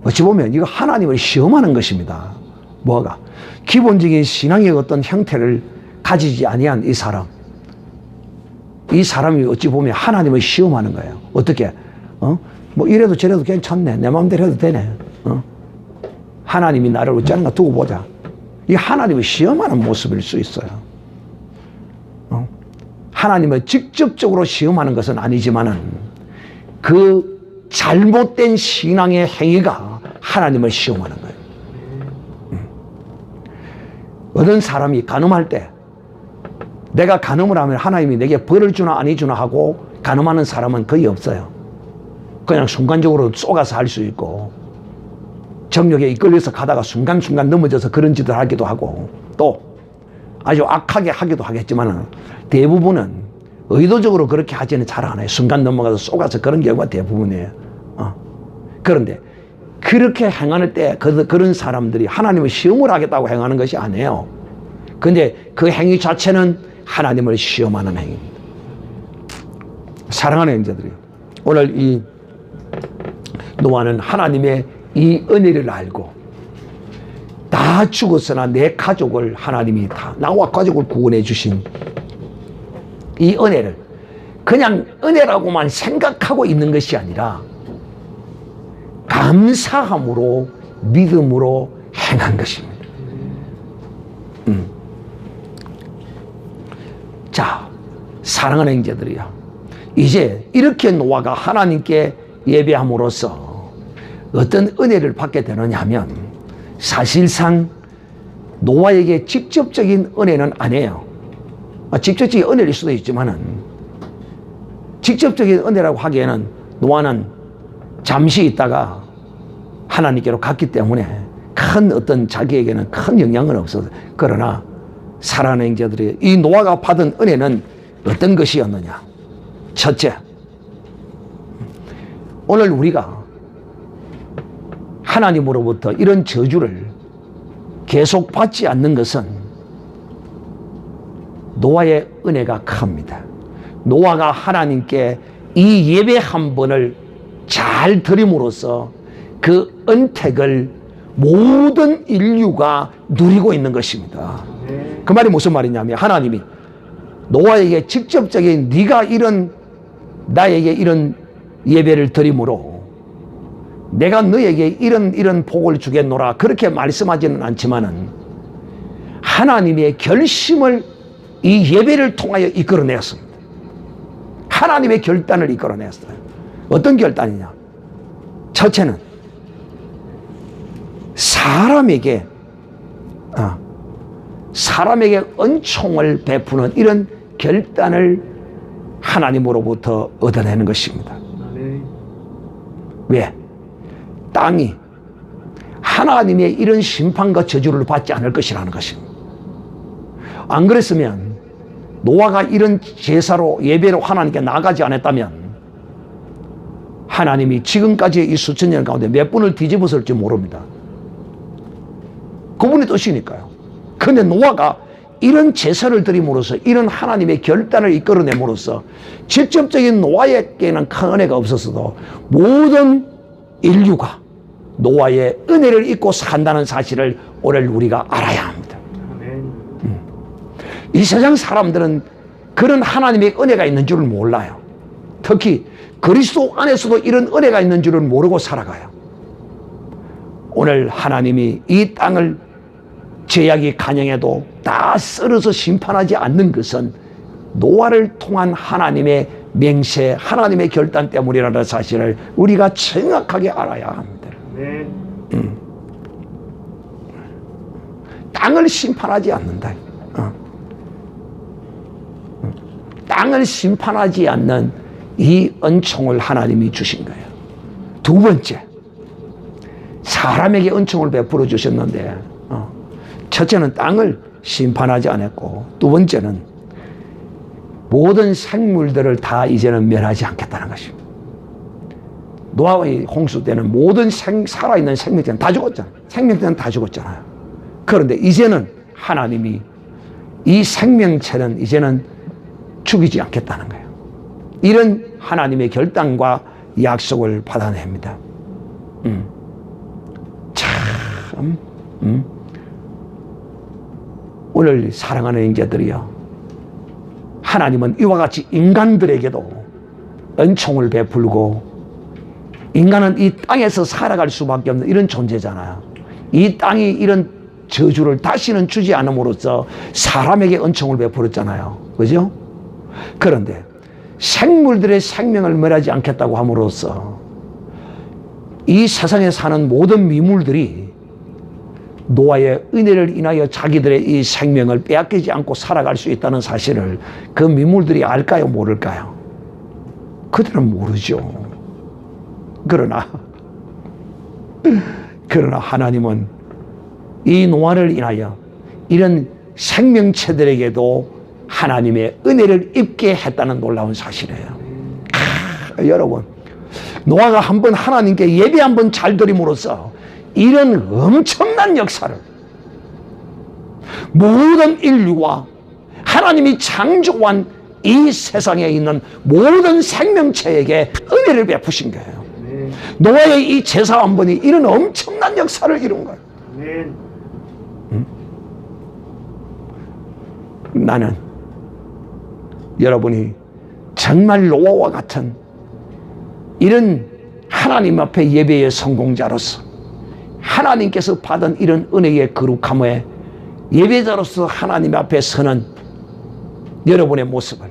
어찌 보면 이거 하나님을 시험하는 것입니다. 뭐가? 기본적인 신앙의 어떤 형태를 가지지 아니한 이 사람. 이 사람이 어찌 보면 하나님을 시험하는 거예요. 어떻게? 뭐 이래도 저래도 괜찮네. 내 마음대로 해도 되네. 하나님이 나를 어쩌는가 두고 보자. 이 하나님을 시험하는 모습일 수 있어요. 하나님을 직접적으로 시험하는 것은 아니지만은 그 잘못된 신앙의 행위가 하나님을 시험하는 거예요. 어떤 사람이 간음할 때 내가 간음을 하면 하나님이 내게 벌을 주나 아니 주나 하고 간음하는 사람은 거의 없어요. 그냥 순간적으로 쏘가서 할 수 있고 정욕에 이끌려서 가다가 순간순간 넘어져서 그런 짓을 하기도 하고 또 아주 악하게 하기도 하겠지만 대부분은 의도적으로 그렇게 하지는 잘 않아요. 순간 넘어가서 쏘가서 그런 경우가 대부분이에요. 그런데 그렇게 행하는 때 그런 사람들이 하나님을 시험을 하겠다고 행하는 것이 아니에요. 근데 그 행위 자체는 하나님을 시험하는 행위입니다. 사랑하는 형제들이요, 오늘 이 노아는 하나님의 이 은혜를 알고 다 죽었으나 내 가족을 하나님이 다 나와 가족을 구원해 주신 이 은혜를 그냥 은혜라고만 생각하고 있는 것이 아니라 감사함으로 믿음으로 행한 것입니다. 자, 사랑하는 형제들이요, 이제 이렇게 노아가 하나님께 예배함으로써 어떤 은혜를 받게 되느냐 하면 사실상 노아에게 직접적인 은혜는 아니에요. 직접적인 은혜일 수도 있지만은 직접적인 은혜라고 하기에는 노아는 잠시 있다가 하나님께로 갔기 때문에 큰 어떤 자기에게는 큰 영향은 없어요. 그러나 사랑하는 형제들이 이 노아가 받은 은혜는 어떤 것이었느냐? 첫째, 오늘 우리가 하나님으로부터 이런 저주를 계속 받지 않는 것은 노아의 은혜가 큽니다. 노아가 하나님께 이 예배 한 번을 잘 드림으로써 그 은택을 모든 인류가 누리고 있는 것입니다. 그 말이 무슨 말이냐면 하나님이 노아에게 직접적인 네가 나에게 이런 예배를 드림으로 내가 너에게 이런 복을 주겠노라 그렇게 말씀하지는 않지만은 하나님의 결심을 이 예배를 통하여 이끌어내었습니다. 하나님의 결단을 이끌어냈어요. 어떤 결단이냐? 첫째는 사람에게 은총을 베푸는 이런 결단을 하나님으로부터 얻어내는 것입니다. 왜? 땅이 하나님의 이런 심판과 저주를 받지 않을 것이라는 것입니다. 안 그랬으면 노아가 이런 제사로 예배로 하나님께 나가지 않았다면 하나님이 지금까지의 이 수천 년 가운데 몇 분을 뒤집었을지 모릅니다. 그분의 뜻이니까요. 그런데 노아가 이런 제사를 드림으로써 이런 하나님의 결단을 이끌어냄으로써 직접적인 노아에게는 큰 은혜가 없었어도 모든 인류가 노아의 은혜를 잊고 산다는 사실을 오늘 우리가 알아야 합니다. 이 세상 사람들은 그런 하나님의 은혜가 있는 줄을 몰라요. 특히 그리스도 안에서도 이런 은혜가 있는 줄을 모르고 살아가요. 오늘 하나님이 이 땅을 죄악이 간영해도 다 썰어서 심판하지 않는 것은 노아를 통한 하나님의 맹세, 하나님의 결단 때문이라는 사실을 우리가 정확하게 알아야 합니다. 땅을 심판하지 않는다. 땅을 심판하지 않는 이 은총을 하나님이 주신 거예요. 두 번째, 사람에게 은총을 베풀어 주셨는데 첫째는 땅을 심판하지 않았고 두 번째는 모든 생물들을 다 이제는 멸하지 않겠다는 것입니다. 노아의 홍수 때는 모든 살아있는 생명체는 다 죽었잖아요. 생명체는 다 죽었잖아요. 그런데 이제는 하나님이 이 생명체는 이제는 죽이지 않겠다는 거예요. 이런 하나님의 결단과 약속을 받아냅니다. 참, 오늘 사랑하는 형제들이여, 하나님은 이와 같이 인간들에게도 은총을 베풀고, 인간은 이 땅에서 살아갈 수밖에 없는 이런 존재잖아요. 이 땅이 이런 저주를 다시는 주지 않음으로써 사람에게 은총을 베풀었잖아요. 그죠? 그런데 생물들의 생명을 멸하지 않겠다고 함으로써 이 세상에 사는 모든 미물들이 노아의 은혜를 인하여 자기들의 이 생명을 빼앗기지 않고 살아갈 수 있다는 사실을 그 미물들이 알까요? 모를까요? 그들은 모르죠. 그러나 하나님은 이 노아를 인하여 이런 생명체들에게도 하나님의 은혜를 입게 했다는 놀라운 사실이에요. 여러분, 노아가 한번 하나님께 예배 한번 잘 드림으로써 이런 엄청난 역사를 모든 인류와 하나님이 창조한 이 세상에 있는 모든 생명체에게 은혜를 베푸신 거예요. 노아의 이 제사 한 번이 이런 엄청난 역사를 이룬 거예요. 나는 여러분이 정말 노아와 같은 이런 하나님 앞에 예배의 성공자로서 하나님께서 받은 이런 은혜의 거룩함에 예배자로서 하나님 앞에 서는 여러분의 모습을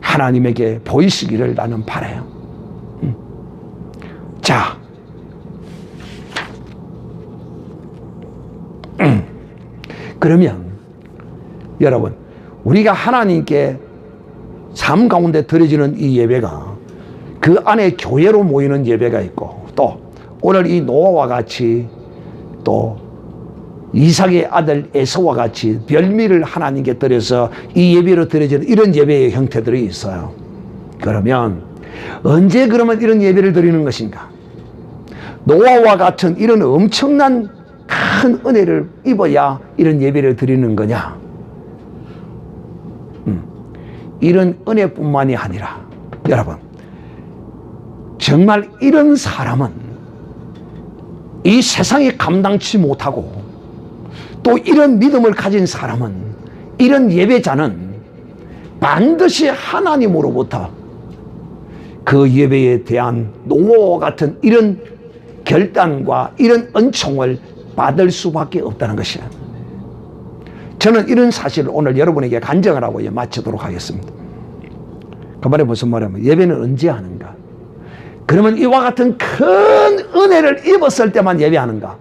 하나님에게 보이시기를 나는 바라요. 자, 그러면 여러분, 우리가 하나님께 삶 가운데 드려지는 이 예배가 그 안에 교회로 모이는 예배가 있고, 또 오늘 이 노아와 같이 또 이삭의 아들 에서와 같이 별미를 하나님께 드려서 이 예배로 드려지는 이런 예배의 형태들이 있어요. 그러면 언제 그러면 이런 예배를 드리는 것인가? 노아와 같은 이런 엄청난 큰 은혜를 입어야 이런 예배를 드리는 거냐? 이런 은혜뿐만이 아니라 여러분, 정말 이런 사람은 이 세상이 감당치 못하고, 또 이런 믿음을 가진 사람은, 이런 예배자는 반드시 하나님으로부터 그 예배에 대한 노아와 같은 이런 결단과 이런 은총을 받을 수밖에 없다는 것이에요. 저는 이런 사실을 오늘 여러분에게 간증을 하고 마치도록 하겠습니다. 그 말에 무슨 말이냐면, 예배는 언제 하는가? 그러면 이와 같은 큰 은혜를 입었을 때만 예배하는가?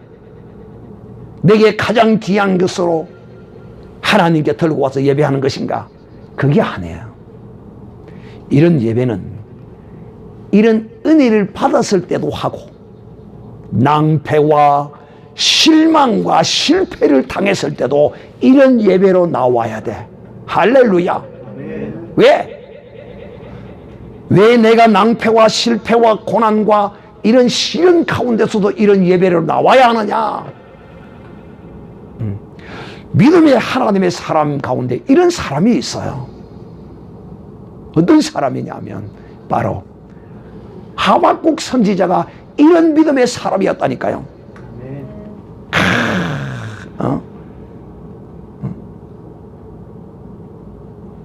내게 가장 귀한 것으로 하나님께 들고 와서 예배하는 것인가? 그게 아니에요. 이런 예배는 이런 은혜를 받았을 때도 하고, 낭패와 실망과 실패를 당했을 때도 이런 예배로 나와야 돼. 할렐루야. 왜 내가 낭패와 실패와 고난과 이런 시련 가운데서도 이런 예배로 나와야 하느냐? 믿음의 하나님의 사람 가운데 이런 사람이 있어요. 어떤 사람이냐면 바로 하박국 선지자가 이런 믿음의 사람이었다니까요.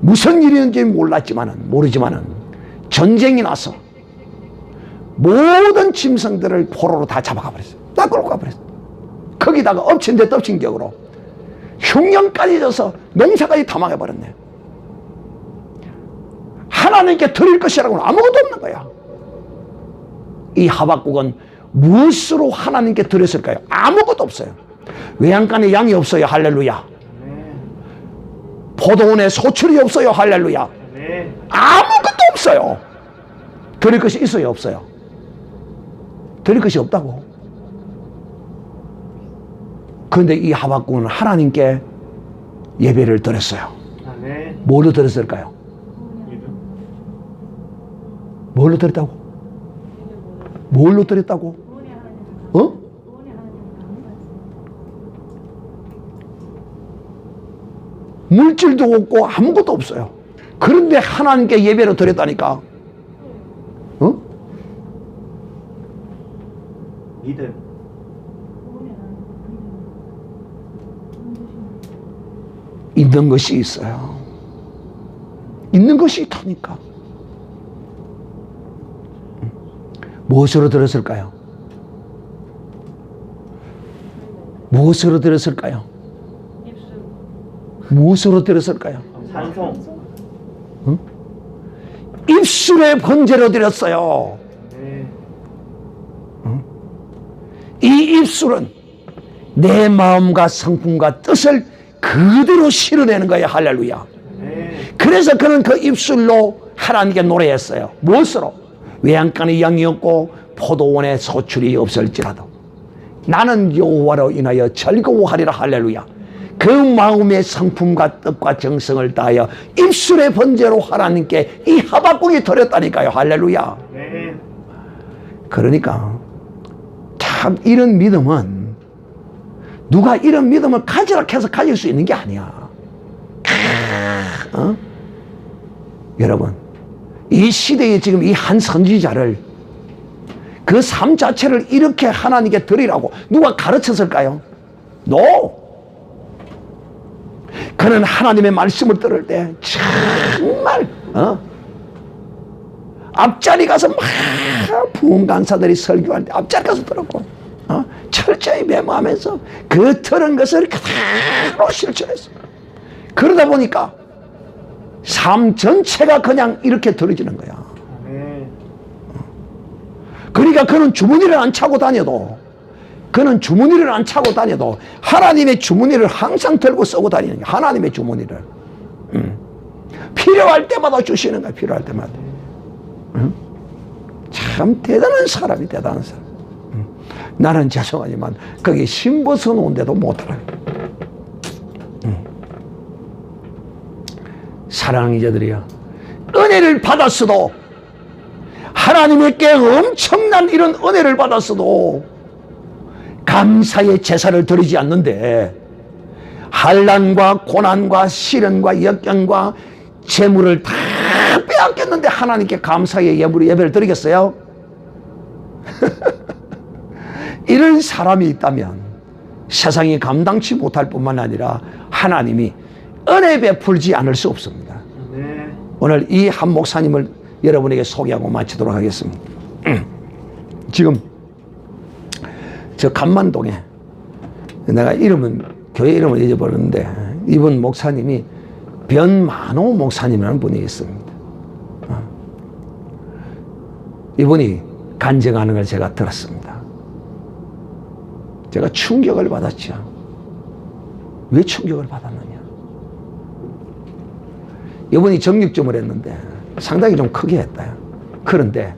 무슨 일이었는지 모르지만은 전쟁이 나서 모든 짐승들을 포로로 다 잡아가 버렸어요. 다 끌고 가버렸어요. 거기다가 엎친 데 덮친 격으로 흉년까지 져서 농사까지 다 망해버렸네. 하나님께 드릴 것이라고는 아무것도 없는 거야. 이 하박국은 무엇으로 하나님께 드렸을까요? 아무것도 없어요. 외양간에 양이 없어요. 할렐루야. 포도원에 소출이 없어요. 할렐루야. 아무것도 없어요. 드릴 것이 있어요? 없어요? 드릴 것이 없다고. 그런데 이 하박국은 하나님께 예배를 드렸어요. 뭘로 드렸을까요? 뭘로 드렸다고? 뭘로 드렸다고? 물질도 없고 아무것도 없어요. 그런데 하나님께 예배를 드렸다니까. 믿음. 있는 것이 있어요. 있는 것이 있다니까. 무엇으로 들었을까요? 무엇으로 들었을까요? 무엇으로 들었을까요? 찬송. 응? 입술의 번제로 드렸어요. 네. 응? 이 입술은 내 마음과 성품과 뜻을 그대로 실어내는 거예요. 할렐루야. 네. 그래서 그는 그 입술로 하나님께 노래했어요. 무엇으로? 외양간에 양이 없고 포도원에 소출이 없을지라도 나는 여호와로 인하여 즐거워하리라. 할렐루야. 그 마음의 성품과 뜻과 정성을 다하여 입술의 번제로 하나님께 이 하박국이 드렸다니까요. 할렐루야. 네. 그러니까 참 이런 믿음은 누가 이런 믿음을 가지라 해서 가질 수 있는 게 아니야. 어? 여러분, 이 시대에 지금 이 한 선지자를 그 삶 자체를 이렇게 하나님께 드리라고 누가 가르쳤을까요? No. 그는 하나님의 말씀을 들을 때 정말 앞자리 가서 막 부흥 강사들이 설교할 때 앞자리 가서 들었고 철저히 메모하면서 그 들은 것을 그대로 실천했어요. 그러다 보니까 삶 전체가 그냥 이렇게 들어지는 거야. 그러니까 그는 주머니를 안 차고 다녀도 하나님의 주머니를 항상 들고 쓰고 다니는 거야. 하나님의 주머니를. 필요할 때마다 주시는 거야. 필요할 때마다. 참 대단한 사람이 대단한 사람. 나는 죄송하지만 거기 신벗어 놓은데도 못하라. 사랑하는 이자들이여, 은혜를 받았어도 하나님께 엄청난 이런 은혜를 받았어도 감사의 제사를 드리지 않는데 환난과 고난과 시련과 역경과 재물을 다 빼앗겼는데 하나님께 감사의 예배를 드리겠어요? 이런 사람이 있다면 세상이 감당치 못할 뿐만 아니라 하나님이 은혜 베풀지 않을 수 없습니다. 네. 오늘 이 한 목사님을 여러분에게 소개하고 마치도록 하겠습니다. 지금 저 간만동에 내가 교회 이름을 잊어버렸는데 이분 목사님이 변만호 목사님이라는 분이 있습니다. 이분이 간증하는 걸 제가 들었습니다. 제가 충격을 받았죠. 왜 충격을 받았느냐? 이분이 정육점을 했는데 상당히 좀 크게 했다. 그런데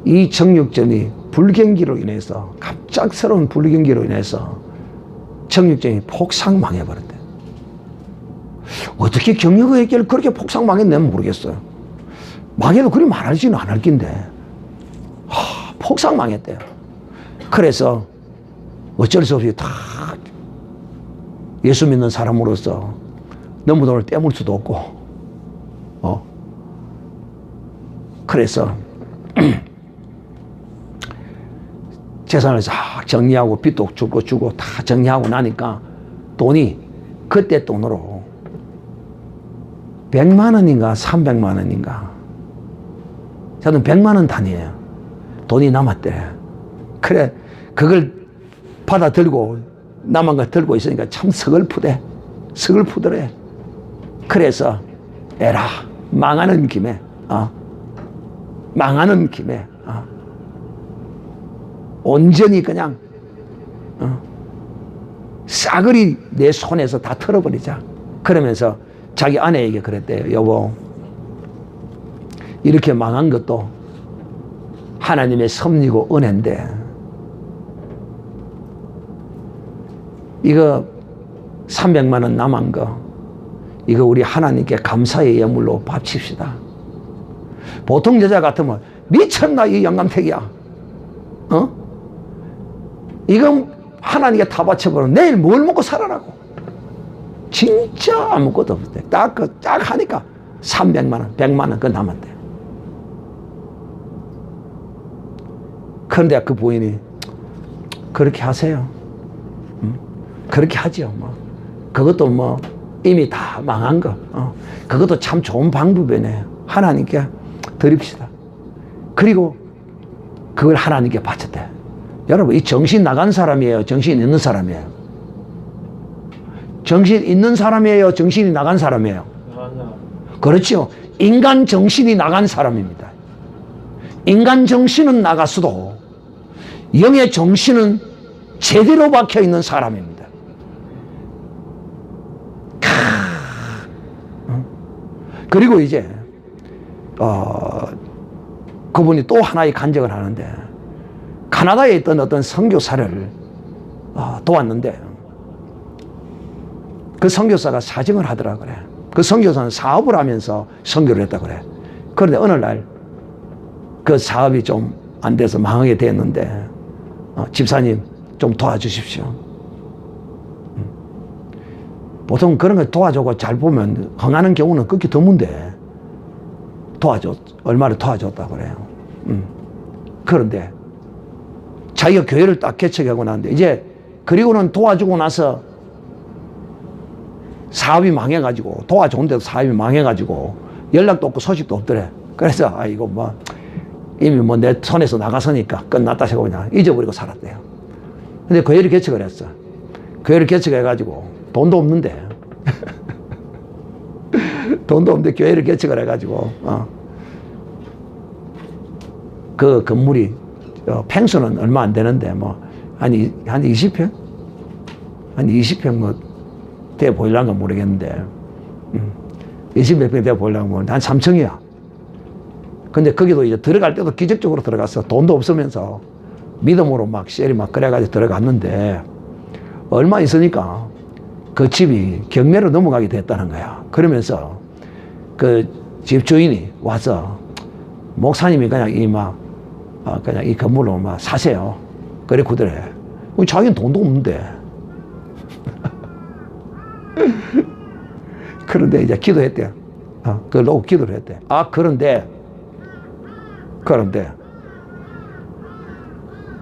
이 정육점이 불경기로 인해서, 갑작스러운 불경기로 인해서 정육점이 폭삭 망해버렸대. 어떻게 경력의 길을 그렇게 폭삭 망했냐면 모르겠어요. 망해도 그리 말하지는 않을 낀데 폭삭 망했대요. 그래서 어쩔 수 없이 다 예수 믿는 사람으로서 너무 돈을 떼물 수도 없고 그래서 재산을 싹 정리하고 빚도 주고 다 정리하고 나니까 돈이 그때 돈으로 100만 원인가 300만 원인가 저는 100만 원 단위예요. 돈이 남았대. 그래 그걸 받아 들고 남은 거 들고 있으니까 참 서글프더래. 그래서 에라 망하는 김에 온전히 그냥 싸그리 내 손에서 다 털어버리자. 그러면서 자기 아내에게 그랬대요. 여보, 이렇게 망한 것도 하나님의 섭리고 은혜인데 이거 300만 원 남은 거 이거 우리 하나님께 감사의 예물로 바칩시다. 보통 여자 같으면 미쳤나 이 영감택이야. 이건 하나님께 다 바쳐버리면 내일 뭘 먹고 살아라고. 진짜 아무것도 없대. 딱 하니까 300만 원, 100만 원 그거 남았대. 그런데 그 부인이 그렇게 하세요. 그렇게 하죠. 뭐. 그것도 뭐 이미 다 망한 거. 그것도 참 좋은 방법이네. 하나님께 드립시다. 그리고 그걸 하나님께 바쳤대. 여러분, 이 정신 나간 사람이에요? 정신 있는 사람이에요? 정신 있는 사람이에요? 정신이 나간 사람이에요? 그렇죠. 인간 정신이 나간 사람입니다. 인간 정신은 나갔어도 영의 정신은 제대로 박혀 있는 사람입니다. 그리고 이제 그분이 또 하나의 간증을 하는데, 카나다에 있던 어떤 선교사를 도왔는데 그 선교사가 사정을 하더라 그래. 그 선교사는 사업을 하면서 선교를 했다 그래. 그런데 어느 날 그 사업이 좀 안 돼서 망하게 됐는데 집사님 좀 도와주십시오. 보통 그런 거 도와주고 잘 보면 흥하는 경우는 극히 드문데 얼마를 도와줬다 그래요. 그런데 자기가 교회를 딱 개척하고 나는데 이제 그리고는 도와주고 나서 사업이 망해가지고, 도와줬는데도 사업이 망해가지고 연락도 없고 소식도 없더래. 그래서 이거 뭐 이미 뭐 내 손에서 나가서니까 끝났다 생각하고 그냥 잊어버리고 살았대요. 근데 교회를 개척을 했어. 교회를 개척해가지고 돈도 없는데 돈도 없는데 교회를 개척을 해가지고 그 건물이 평수는 얼마 안 되는데 뭐 한 20평? 한 20평 뭐 돼 보일란가 모르겠는데 20몇 평 돼 보일란가 모르겠는데 한 3층이야. 근데 거기도 이제 들어갈 때도 기적적으로 들어갔어. 돈도 없으면서 믿음으로 막 셀이 막 그래가지고 들어갔는데 얼마 있으니까 그 집이 경매로 넘어가게 됐다는 거야. 그러면서 그 집주인이 와서 목사님이 그냥 그냥 이 건물로 막 사세요. 그래 그러더래. 자기는 돈도 없는데. 그런데 이제 기도했대. 그걸 놓고 기도를 했대. 그런데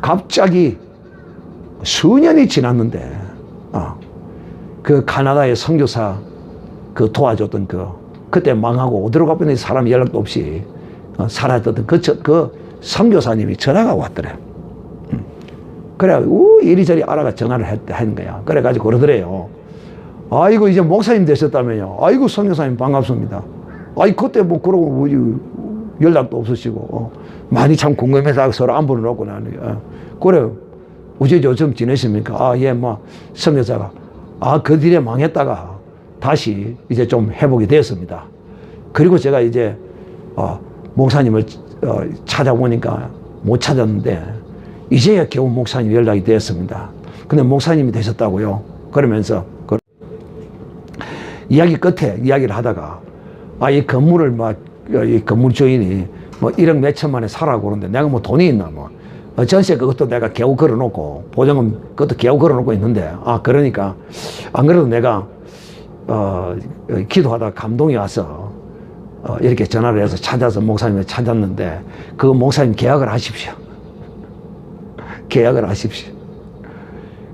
갑자기 수년이 지났는데 그 카나다의 선교사 그 도와줬던 그때 망하고 어디로 가버린 사람 연락도 없이 사라졌던 그 선교사님이 전화가 왔더래. 그래 이리저리 알아가 전화를 했는 거야. 그래가지고 그러더래요. 아이고 이제 목사님 되셨다면요. 아이고 선교사님 반갑습니다. 그때 뭐 그러고 뭐 연락도 없으시고 많이 참 궁금해서 서로 안부를 놓고 나는 그래 어제 요즘 지내십니까? 예, 뭐 선교사가 그 뒤에 망했다가 다시 이제 좀 회복이 되었습니다. 그리고 제가 이제 목사님을 찾아보니까 못 찾았는데 이제야 겨우 목사님 연락이 되었습니다. 근데 목사님이 되셨다고요? 그러면서 이야기 끝에 이야기를 하다가 이 건물을 이 건물 주인이 뭐 1억 몇천만에 사라고 그러는데 내가 뭐 돈이 있나 뭐 전세 그것도 내가 겨우 걸어놓고 보증금 그것도 겨우 걸어놓고 있는데 그러니까 안 그래도 내가 기도하다가 감동이 와서 이렇게 전화를 해서 찾아서 목사님을 찾았는데 그 목사님 계약을 하십시오. 계약을 하십시오.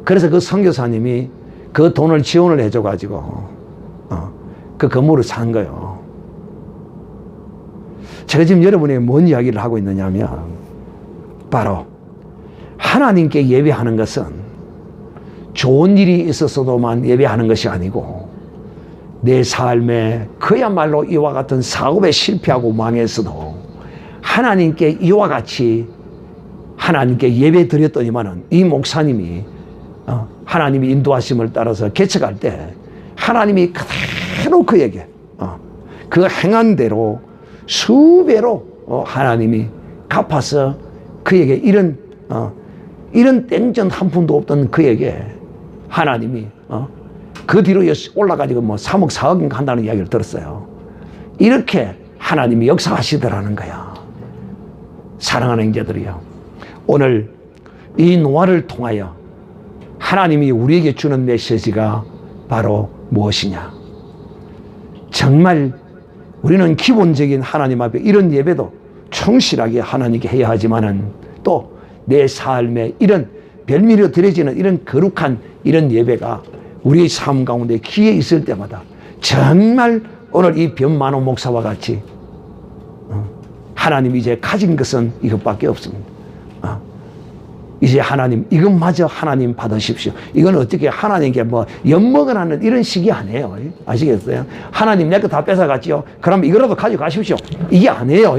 그래서 그 선교사님이 그 돈을 지원을 해줘가지고 그 건물을 산 거예요. 제가 지금 여러분에게 뭔 이야기를 하고 있느냐면 바로 하나님께 예배하는 것은 좋은 일이 있었어도만 예배하는 것이 아니고 내 삶에 그야말로 이와 같은 사업에 실패하고 망했어도 하나님께 이와 같이 하나님께 예배 드렸더니만은 이 목사님이 하나님이 인도하심을 따라서 개척할 때 하나님이 그대로 그에게 그 행한 대로 수배로 하나님이 갚아서 그에게 이런 땡전 한 푼도 없던 그에게 하나님이 그 뒤로 올라가지고 뭐 3억 4억인가 한다는 이야기를 들었어요. 이렇게 하나님이 역사하시더라는 거야. 사랑하는 형제들이요, 오늘 이 노화를 통하여 하나님이 우리에게 주는 메시지가 바로 무엇이냐? 정말 우리는 기본적인 하나님 앞에 이런 예배도 충실하게 하나님께 해야 하지만은 또 내 삶에 이런 별미로 드려지는 이런 거룩한 이런 예배가 우리의 삶 가운데 기회 있을 때마다 정말 오늘 이 변만호 목사와 같이 하나님 이제 가진 것은 이것밖에 없습니다. 이제 하나님 이것마저 하나님 받으십시오. 이건 어떻게 하나님께 뭐 엿먹을 하는 이런 식이 아니에요. 아시겠어요? 하나님 내 거 다 뺏어갔지요. 그럼 이거라도 가져가십시오. 이게 아니에요.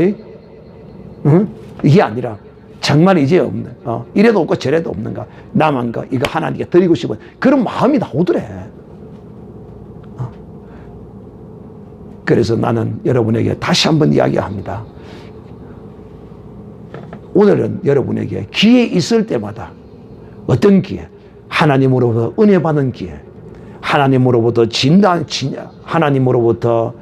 이게 아니라 정말 이제 없는 이래도 없고 저래도 없는가 남은 거 이거 하나님께 드리고 싶은 그런 마음이 나오더래. 그래서 나는 여러분에게 다시 한번 이야기합니다. 오늘은 여러분에게 기회 있을 때마다 어떤 기회? 하나님으로부터 은혜 받은 기회, 하나님으로부터 하나님으로부터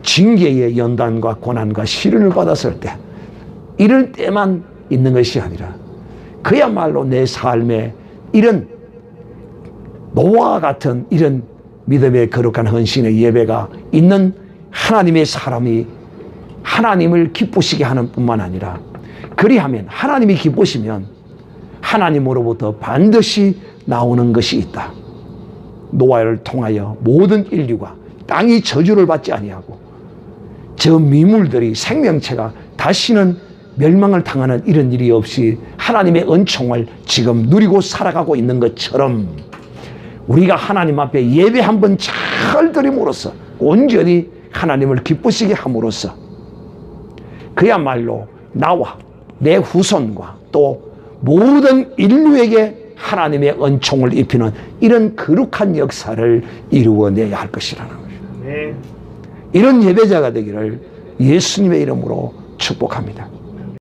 징계의 연단과 고난과 시련을 받았을 때 이럴 때만 있는 것이 아니라 그야말로 내 삶에 이런 노아와 같은 이런 믿음의 거룩한 헌신의 예배가 있는 하나님의 사람이 하나님을 기쁘시게 하는 뿐만 아니라 그리하면 하나님이 기쁘시면 하나님으로부터 반드시 나오는 것이 있다. 노아를 통하여 모든 인류가 땅이 저주를 받지 아니하고 저 미물들이 생명체가 다시는 멸망을 당하는 이런 일이 없이 하나님의 은총을 지금 누리고 살아가고 있는 것처럼 우리가 하나님 앞에 예배 한번 잘 드림으로써 온전히 하나님을 기쁘시게 함으로써 그야말로 나와 내 후손과 또 모든 인류에게 하나님의 은총을 입히는 이런 거룩한 역사를 이루어내야 할 것이라는 거죠. 네. 이런 예배자가 되기를 예수님의 이름으로 축복합니다.